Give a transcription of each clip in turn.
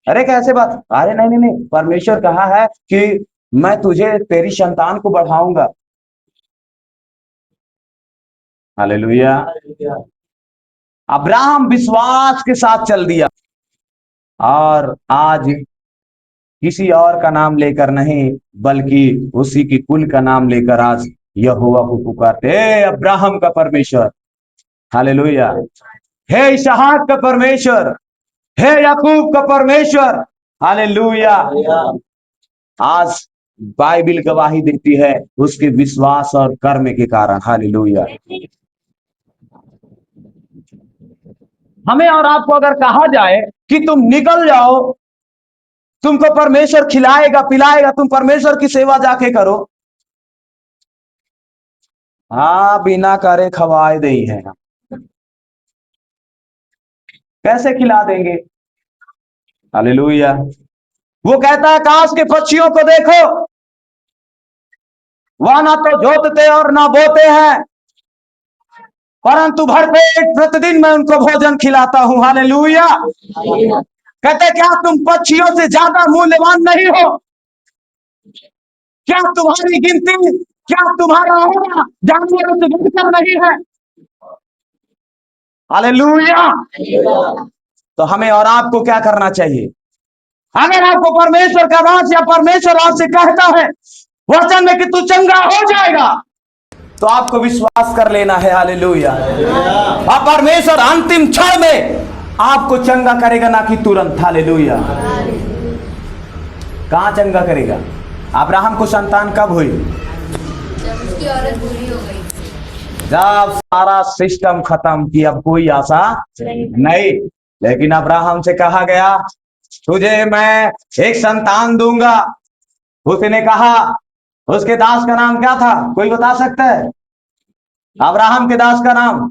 अरे कैसे बात, अरे नहीं नहीं नहीं, परमेश्वर कहा है कि मैं तुझे तेरी संतान को बढ़ाऊंगा। हालेलुया। अब्राहम विश्वास के साथ चल दिया, और आज किसी और का नाम लेकर नहीं, बल्कि उसी की कुल का नाम लेकर आज यहोवा को पुकारते, हे अब्राहम का परमेश्वर, हालेलुया, हे इसहाक का परमेश्वर, हे याकूब का परमेश्वर, हालेलुया। आज बाइबिल गवाही देती है उसके विश्वास और कर्म के कारण, हालेलुया। हमें और आपको अगर कहा जाए कि तुम निकल जाओ, तुमको परमेश्वर खिलाएगा पिलाएगा, तुम परमेश्वर की सेवा जाके करो, हाँ बिना करे खवाए दे है, कैसे खिला देंगे? हालेलुया। वो कहता है काश के पक्षियों को देखो, वह ना तो जोतते और ना बोते हैं, परंतु भरपेट प्रतिदिन मैं उनको भोजन खिलाता हूं, हालेलुया। कहते क्या तुम पक्षियों से ज्यादा मूल्यवान नहीं हो? क्या तुम्हारी गिनती, क्या तुम्हारा होना जानवरों से बढ़कर नहीं है? हालेलुया। तो हमें और आपको क्या करना चाहिए? अगर आपको परमेश्वर का दास या परमेश्वर आपसे कहता है वचन में कि तू चंगा हो जाएगा, तो आपको विश्वास कर लेना है, हालेलुया। और परमेश्वर अंतिम क्षण में आपको चंगा करेगा, ना कि तुरंत, हालेलुया। कहां चंगा करेगा? अब्राहम को संतान कब हुई? जब उसकी औरत बुरी हो गई, जब सारा सिस्टम खत्म कि अब कोई आशा नहीं। लेकिन अब्राहम से कहा गया तुझे मैं एक संतान दूंगा। उसने कहा, उसके दास का नाम क्या था, कोई बता सकता है? अब्राहम के दास का नाम,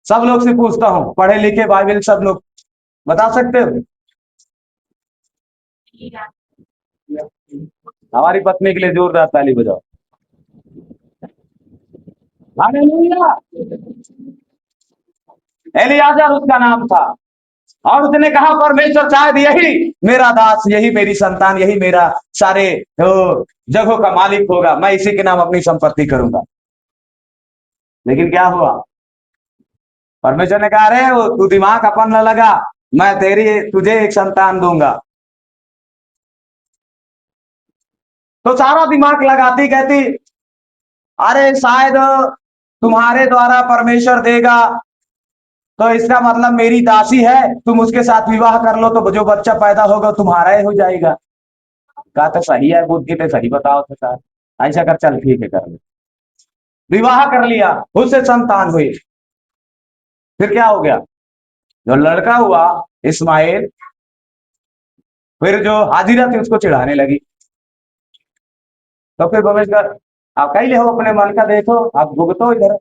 सब लोग से पूछता हूं, पढ़े लिखे बाइबल सब लोग बता सकते हो? हमारी पत्नी के लिए जोरदार ताली बजाओ, हालेलुया। एलियाजर उसका नाम था, और उसने कहा परमेश्वर शायद यही मेरा दास, यही मेरी संतान, यही मेरा सारे जगहों का मालिक होगा, मैं इसी के नाम अपनी संपत्ति करूंगा। लेकिन क्या हुआ? परमेश्वर ने कहा अरे तू दिमाग अपन न लगा, मैं तुझे एक संतान दूंगा। तो सारा दिमाग लगाती, कहती अरे शायद तुम्हारे द्वारा परमेश्वर देगा, तो इसका मतलब मेरी दासी है, तुम उसके साथ विवाह कर लो, तो जो बच्चा पैदा होगा तुम्हारा ही हो जाएगा। कहा तो सही है, बुद्धि पे सही बताओ तो सर, ऐसा कर, चल ठीक है कर ले। विवाह कर लिया, उससे संतान हुई। फिर क्या हो गया? जो लड़का हुआ इस्माइल, फिर जो हाजिरा थी उसको चिढ़ाने लगी। तो फिर परमेश्वर, आप कहीं ले हो अपने मन का देखो, आप भुगतो इधर।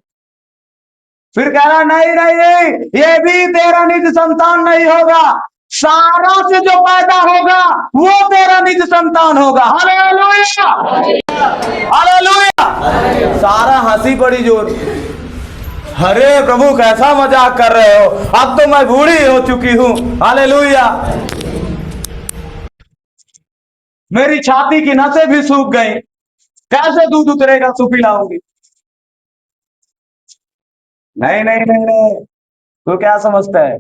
फिर कह रहा नहीं नहीं नहीं, ये भी तेरा निज संतान नहीं होगा, सारा से जो पैदा होगा वो तेरा निज संतान होगा, हालेलुया हालेलुया। सारा हंसी पड़ी जोर, अरे प्रभु कैसा मजाक कर रहे हो, अब तो मैं बूढ़ी हो चुकी हूं, हालेलुया, मेरी छाती की नसें भी सूख गई, कैसे दूध उतरेगा, तू पिलाऊंगी? नहीं नहीं नहीं नहीं, तू क्या समझता है?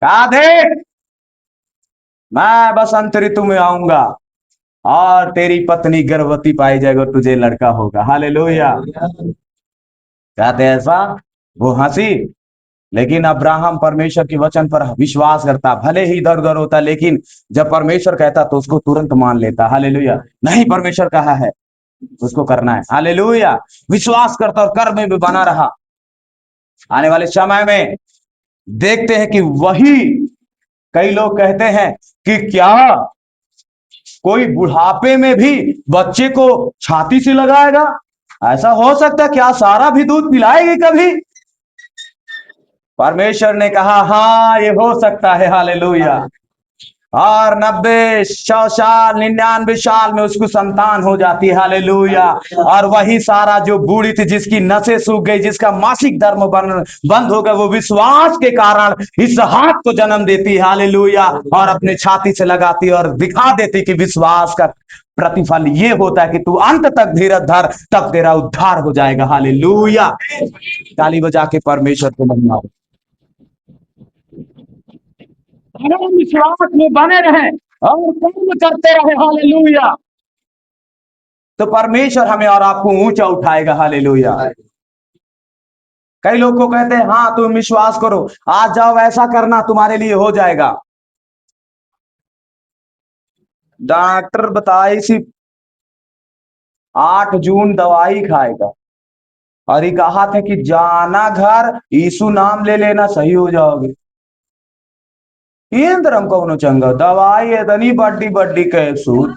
कहा देख, मैं बसंत ऋतु में आऊंगा और तेरी पत्नी गर्भवती पाई जाएगी और तुझे लड़का होगा, हालेलुया। कहते ऐसा, वो हंसी। लेकिन अब्राहम परमेश्वर के वचन पर विश्वास करता, भले ही इधर उधर होता, लेकिन जब परमेश्वर कहता तो उसको तुरंत मान लेता, हालेलुया। नहीं, परमेश्वर कहा है उसको करना है, हालेलुया। विश्वास करता और कर्म में भी बना रहा। आने वाले समय में देखते हैं कि वही, कई लोग कहते हैं कि क्या कोई बुढ़ापे में भी बच्चे को छाती से लगाएगा? ऐसा हो सकता है? क्या सारा भी दूध पिलाएगी कभी? परमेश्वर ने कहा हाँ ये हो सकता है, हालेलुया। और 90 100 साल 99 साल में उसको संतान हो जाती है। हालेलुया। और वही सारा जो बूढ़ी थी, जिसकी नसें सूख गई, जिसका मासिक धर्म बंद हो गया, वो विश्वास के कारण इसहाक को जन्म देती है। हालेलुया। और अपने छाती से लगाती और दिखा देती कि विश्वास का प्रतिफल ये होता है कि तू अंत तक धीरज धर, तब तेरा उद्धार हो जाएगा। हालेलुया। ताली बजा के परमेश्वर को मनाओ। अगर हम विश्वास में बने रहे और कर्म करते रहे, हालेलुया, तो परमेश्वर हमें और आपको ऊंचा उठाएगा। हालेलुया। कई लोग को कहते हैं हाँ तुम विश्वास करो, आज जाओ ऐसा करना, तुम्हारे लिए हो जाएगा। डॉक्टर बताए सी 8 जून दवाई खाएगा और ये कहा था कि जाना घर, यीशु नाम ले लेना, सही हो जाओगे। इंद्रम कौन चंगा दवाई इतनी बड्डी बड्डी कैप्सूल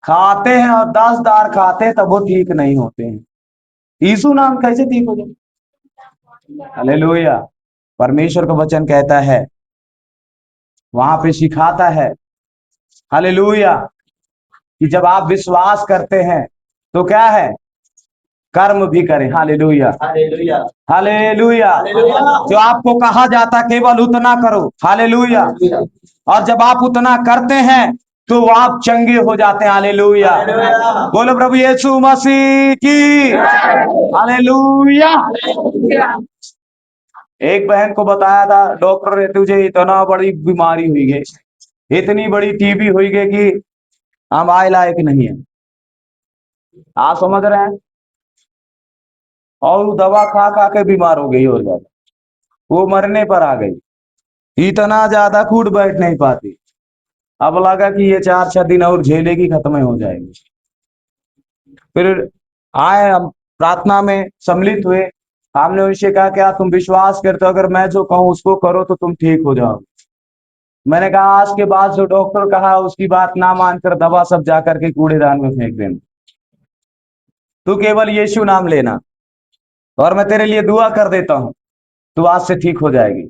खाते हैं और 10 दार खाते हैं, तब वो ठीक नहीं होते हैं। यीशु नाम कैसे ठीक हो जाए? हालेलुया। परमेश्वर का वचन कहता है, वहां पे सिखाता है, हालेलुया, कि जब आप विश्वास करते हैं तो क्या है, कर्म भी करें। हालेलुया। हालेलुया। हालेलुया। जो आपको कहा जाता केवल उतना करो। हालेलुया। और जब आप उतना करते हैं तो आप चंगे हो जाते हैं। हालेलुया। बोलो प्रभु यीशु मसीह की। हालेलुया। एक बहन को बताया था डॉक्टर ने, तुझे इतना बड़ी बीमारी हुई है, इतनी बड़ी टीबी हुई है कि हम आए लायक नहीं है। आप समझ रहे हैं? और वो दवा खा खा के बीमार हो गई, और ज्यादा वो मरने पर आ गई, इतना ज्यादा कूट बैठ नहीं पाती। अब लगा कि ये 4-6 दिन और झेलेगी, खत्म हो जाएगी। फिर आए हम प्रार्थना में सम्मिलित हुए, हमने उनसे कहा क्या तुम विश्वास करते हो, अगर मैं जो कहूँ उसको करो तो तुम ठीक हो जाओ। मैंने कहा आज के बाद जो डॉक्टर कहा उसकी बात ना मानकर दवा सब जाकर के कूड़ेदान में फेंक देना, तू केवल यीशु नाम लेना और मैं तेरे लिए दुआ कर देता हूँ, तू आज से ठीक हो जाएगी।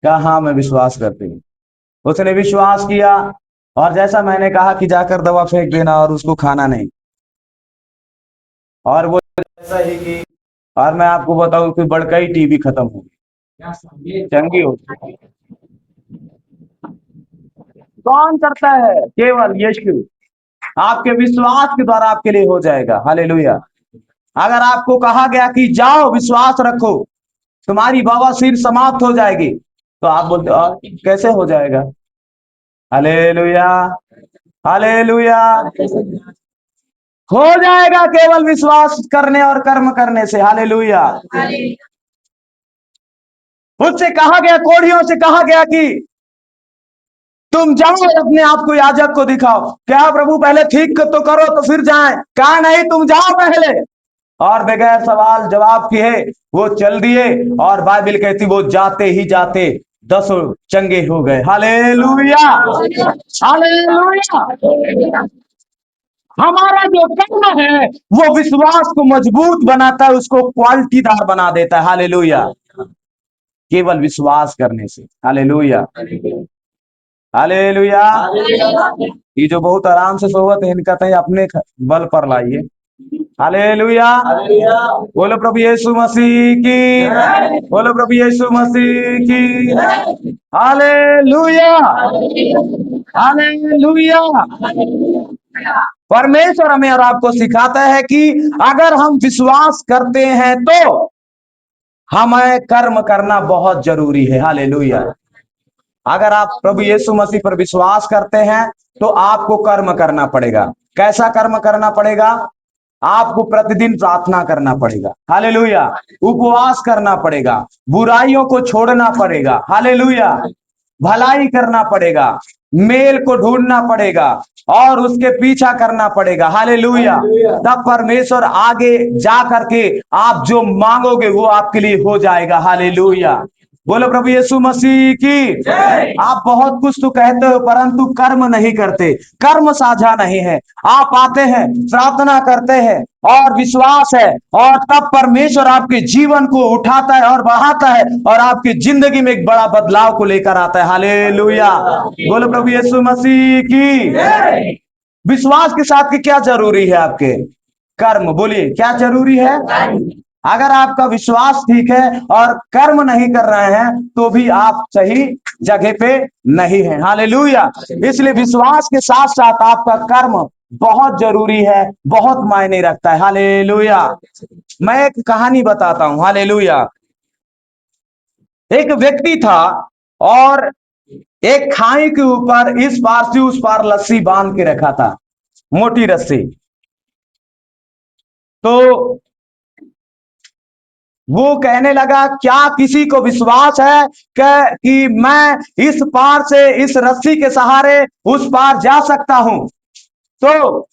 कहा हाँ मैं विश्वास करती हूँ। उसने विश्वास किया और जैसा मैंने कहा कि जाकर दवा फेंक देना और उसको खाना नहीं, और वो ऐसा ही की। और मैं आपको बताऊं कि बड़का ही टीबी खत्म हो गई, चंगी हो गई। कौन करता है? केवल यीशु। आपके विश्वास के द्वारा आपके लिए हो जाएगा। हालेलुया। अगर आपको कहा गया कि जाओ विश्वास रखो, तुम्हारी बवासीर समाप्त हो जाएगी, तो आप बोलते और कैसे हो जाएगा? हालेलुया। हालेलुया। हो जाएगा केवल विश्वास करने और कर्म करने से। हालेलुया। उससे कहा गया, कोढ़ियों से कहा गया कि तुम जाओ अपने आप को याजक को दिखाओ। क्या प्रभु पहले ठीक तो करो तो फिर जाए? कहा नहीं, तुम जाओ पहले। और बगैर सवाल जवाब किए वो चल दिए, और बाइबल कहती वो जाते ही जाते 10 चंगे हो गए। हालेलुया। हालेलुया। हमारा जो कर्म है वो विश्वास को मजबूत बनाता है, उसको क्वालिटीदार बना देता है। हालेलुया। केवल विश्वास करने से। हालेलुया। हालेलुया। ये जो बहुत आराम से सोवत है, इनका तय अपने बल पर लाइए। हालेलुया। बोलो प्रभु यीशु मसीह की। बोलो प्रभु यीशु मसीह की। हालेलुया। हालेलुया। परमेश्वर हमें और आपको सिखाता है कि अगर हम विश्वास करते हैं तो हमें कर्म करना बहुत जरूरी है। हालेलुया। अगर आप प्रभु यीशु मसीह पर विश्वास करते हैं तो आपको कर्म करना पड़ेगा। कैसा कर्म करना पड़ेगा? आपको प्रतिदिन प्रार्थना करना पड़ेगा। हालेलुया। उपवास करना पड़ेगा, बुराइयों को छोड़ना पड़ेगा। हालेलुया। भलाई करना पड़ेगा, मेल को ढूंढना पड़ेगा और उसके पीछा करना पड़ेगा। हालेलुया। तब परमेश्वर आगे जा करके आप जो मांगोगे वो आपके लिए हो जाएगा। हालेलुया। बोलो प्रभु यीशु मसीह की। आप बहुत कुछ तो कहते हो परंतु कर्म नहीं करते, कर्म साझा नहीं है। आप आते हैं, प्रार्थना करते हैं और विश्वास है, और तब परमेश्वर आपके जीवन को उठाता है और बढ़ाता है और आपकी जिंदगी में एक बड़ा बदलाव को लेकर आता है। हालेलुया। बोलो प्रभु यीशु मसीह की। विश्वास के साथ की क्या जरूरी है आपके? कर्म। बोलिए क्या जरूरी है? अगर आपका विश्वास ठीक है और कर्म नहीं कर रहे हैं तो भी आप सही जगह पे नहीं है। हालेलुया। इसलिए विश्वास के साथ साथ आपका कर्म बहुत जरूरी है, बहुत मायने रखता है। हालेलुया। मैं एक कहानी बताता हूं। हालेलुया। एक व्यक्ति था और एक खाई के ऊपर इस पार से उस पार रस्सी बांध के रखा था, मोटी रस्सी। तो वो कहने लगा, क्या किसी को विश्वास है कि मैं इस पार से इस रस्सी के सहारे उस पार जा सकता हूं? तो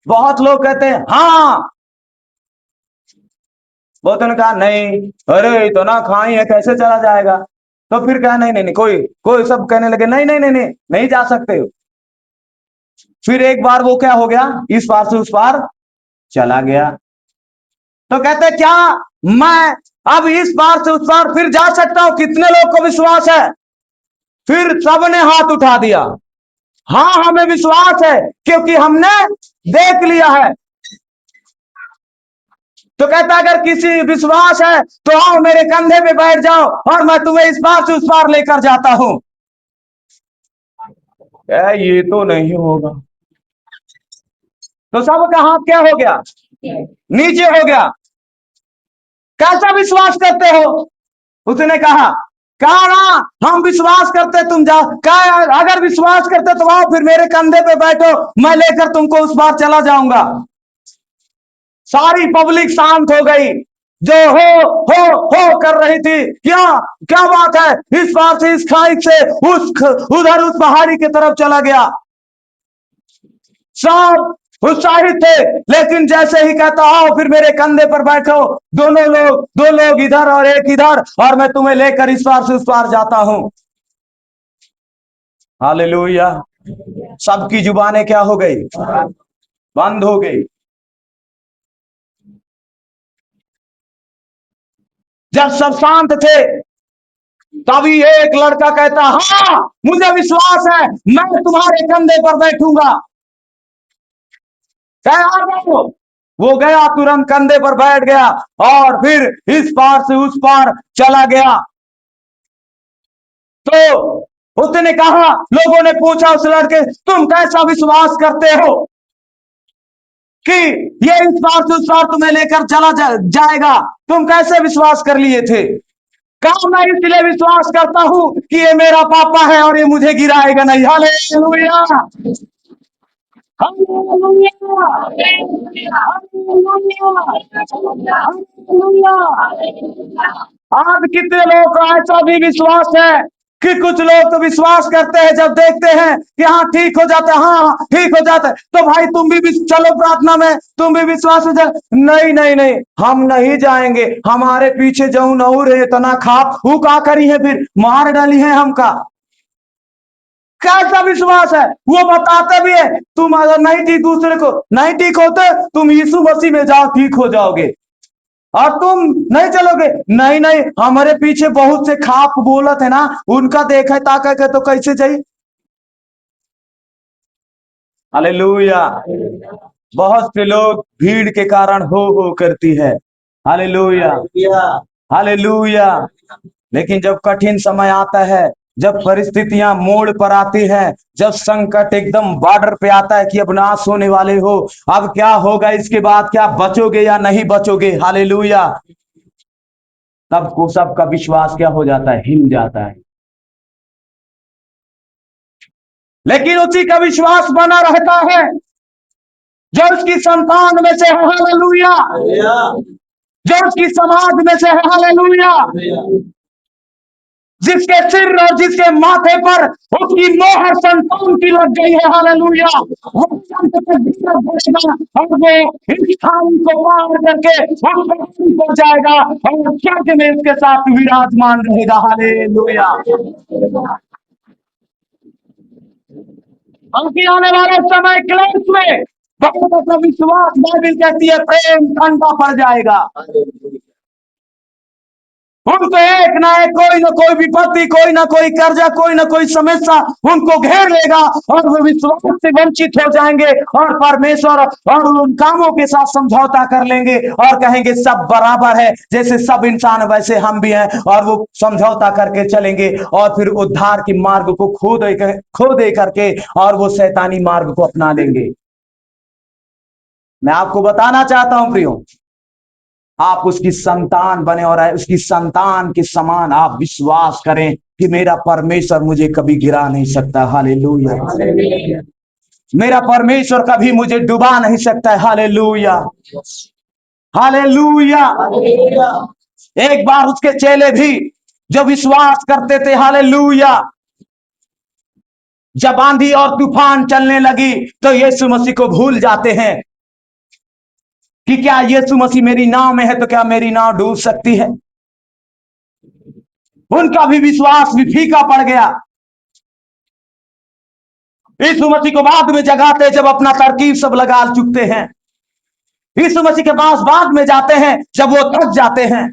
बहुत लोग कहते हैं हाँ। बहुतों ने कहा नहीं, अरे तो ना खाई है, कैसे चला जाएगा? तो फिर कहा नहीं नहीं नहीं, कोई कोई सब कहने लगे नहीं नहीं नहीं नहीं, नहीं जा सकते हो। फिर एक बार वो क्या हो गया, इस पार से उस पार चला गया। तो कहते क्या मैं अब इस पार से उस पार फिर जा सकता हूं? कितने लोग को विश्वास है? फिर सबने हाथ उठा दिया। हाँ हमें विश्वास है क्योंकि हमने देख लिया है। तो कहता अगर किसी विश्वास है तो आओ मेरे कंधे पे बैठ जाओ और मैं तुम्हें इस पार से उस पार लेकर जाता हूं। ये तो नहीं होगा। तो सबका हाथ क्या हो गया? नीचे हो गया। कैसा विश्वास करते हो? उसने कहा ना हम विश्वास करते, तुम जाओ। कहा अगर विश्वास करते तो आओ फिर मेरे कंधे पे बैठो, मैं लेकर तुमको उस बार चला जाऊंगा। सारी पब्लिक शांत हो गई, जो हो कर रही थी। क्या क्या बात है, इस बार से इस खाई से उधर उस पहाड़ी की तरफ चला गया। सब उत्साहित थे, लेकिन जैसे ही कहता आओ फिर मेरे कंधे पर बैठो, दो लोग इधर और एक इधर, और मैं तुम्हें लेकर इस पार से उस पार जाता हूं। हालेलुया। सबकी जुबानें क्या हो गई? बंद हो गई। जब सब शांत थे तभी एक लड़का कहता हाँ मुझे विश्वास है, मैं तुम्हारे कंधे पर बैठूंगा। वो गया, तुरंत कंधे पर बैठ गया और फिर इस पार से उस पार चला गया। तो उसने कहा, लोगों ने पूछा उस लड़के, तुम कैसा विश्वास करते हो कि ये इस पार से उस पार तुम्हें लेकर चला जाएगा? तुम कैसे विश्वास कर लिए थे? कहा मैं इसलिए विश्वास करता हूं कि ये मेरा पापा है और ये मुझे गिराएगा नहीं। हालेलुया। आज कितने लोगों का ऐसा भी विश्वास है कि कुछ लोग तो विश्वास करते हैं, जब देखते हैं कि हाँ ठीक हो जाता है, हाँ ठीक हो जाता है, तो भाई तुम भी चलो प्रार्थना में, तुम भी विश्वास हो जाए। नहीं नहीं नहीं, हम नहीं जाएंगे, हमारे पीछे जाऊं नहू रहे तना खाप वो का करी है, फिर मार डाली है हमका। कैसा विश्वास है? वो बताते भी है तुम अगर नहीं ठीक, दूसरे को नहीं ठीक होते, तुम यीशु मसीह में जाओ ठीक हो जाओगे, और तुम नहीं चलोगे। नहीं नहीं, हमारे पीछे बहुत से खाप बोलत है ना, उनका देखे ताके के तो कैसे जाई। हालेलुया। बहुत से लोग भीड़ के कारण हो करती है। हालेलुया। हालेलुया। लेकिन जब कठिन समय आता है, जब परिस्थितियां मोड़ पर आती हैं, जब संकट एकदम बॉर्डर पे आता है कि अब नाश होने वाले हो, अब क्या होगा, इसके बाद क्या बचोगे या नहीं बचोगे? हालेलुया। तब को सबका विश्वास क्या हो जाता है? हिल जाता है। लेकिन उसी का विश्वास बना रहता है जो उसकी संतान में से है। हालेलुया। जो उसकी समाज में से है। हालेलुया। जिसके सिर और जिसके माथे पर उसकी मोहर संतान की लग गई है, हालेलुया, वो संत तक जीवन देगा और वो इस स्थान को पार करके वो पृथ्वी पर जाएगा और स्वर्ग में उसके साथ विराजमान रहेगा, हालेलुया। बाकी आने वाले समय क्लेश में बहुत सा विश्वास, बाइबल कहती है, प्रेम ठंडा पड़ जाएगा। उनको एक ना एक कोई ना कोई विपत्ति, कोई ना कोई कर्जा, कोई ना कोई समस्या उनको घेर लेगा और वो विश्वास से वंचित हो जाएंगे और परमेश्वर और उन कामों के साथ समझौता कर लेंगे और कहेंगे सब बराबर है, जैसे सब इंसान वैसे हम भी हैं, और वो समझौता करके चलेंगे और फिर उद्धार के मार्ग को खो दे करके और वो शैतानी मार्ग को अपना लेंगे। मैं आपको बताना चाहता हूं प्रियो, आप उसकी संतान बने और उसकी संतान के समान आप विश्वास करें कि मेरा परमेश्वर मुझे कभी गिरा नहीं सकता, हालेलुया। मेरा परमेश्वर कभी मुझे डुबा नहीं सकता है, हालेलुया, हालेलुया। एक बार उसके चेले भी जो विश्वास करते थे, हालेलुया, जब आंधी और तूफान चलने लगी तो यीशु मसीह को भूल जाते हैं कि क्या यीशु मसीह मेरी नाव में है तो क्या मेरी नाव डूब सकती है। उनका भी विश्वास भी फीका पड़ गया। यीशु मसीह को बाद में जगाते जब अपना तरकीब सब लगा चुकते हैं। यीशु मसीह के पास बाद में जाते हैं जब वो थक जाते हैं।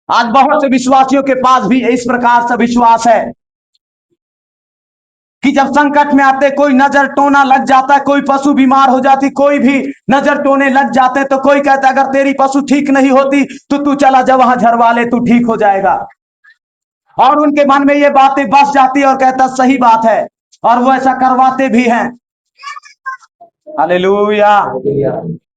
आज बहुत से विश्वासियों के पास भी इस प्रकार से विश्वास है कि जब संकट में आते, कोई नजर टोना लग जाता है, कोई पशु बीमार हो जाती, कोई भी नजर टोने लग जाते, तो कोई कहता है अगर तेरी पशु ठीक नहीं होती तो तू चला जा वहां झरवा ले, तू ठीक हो जाएगा। और उनके मन में ये बातें बस जाती और कहता सही बात है, और वो ऐसा करवाते भी हैं, हालेलुया।